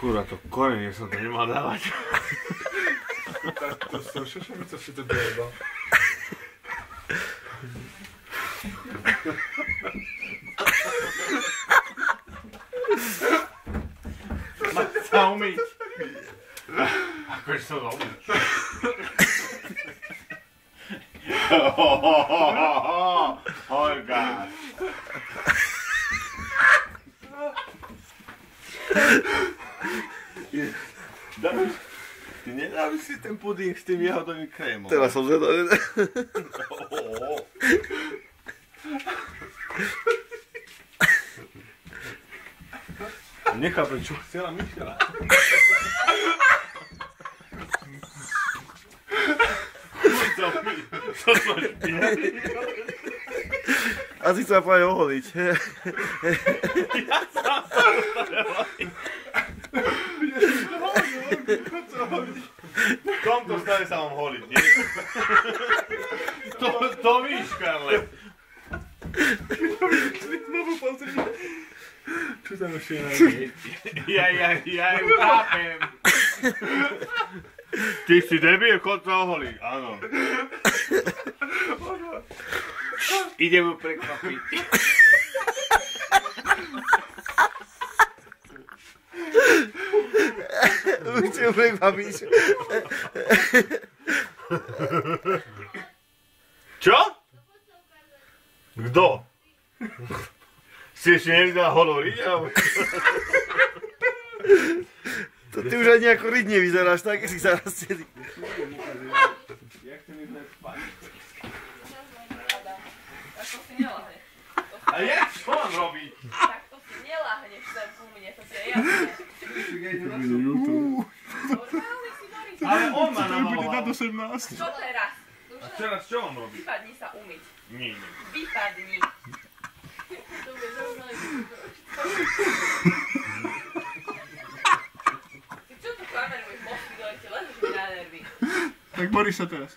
Kurva, to korenie som to nemal dávať. Tak to slušaj, že mi to si to dojebal. Máš sa umyť. Akože som umyť. Oh god. Ty nedáš si ten pudík s tým jahodovým krémom. Teraz som zvedal. Nechápem, čo chcela Michela. Co to špinavý? Asi chcela práve oholiť. Ja sám sa dostane. V tomto stave sa mám holiť, nie? To víš, Karle. Čo tam ešte je? Ja ju chápem. Ty si debil, chod sa oholiť. Áno. Idem ju prekvapiť. Už ti ju prekvapíš. Čo? Kto? Si ešte nevydal hovoriť? To ty už ani ako ryť nevyzeráš, tak si zaraz celý. Jak chcem ísť spať? Tak to si nelahne. A ja čo mám robiť? Tak to si nelahneš sem ku mne, to ti je jasné. Normálne si Boris. Ale on ma To bude nad namaloval. 18. Čo teraz? A teraz čo mám robiť? Vypadni sa umyť. Nie. Vypadni. Dobre, normálne. Ty čo tu kameruješ? Mosty dole ti ležíš na nervy. Tak Boris sa teraz.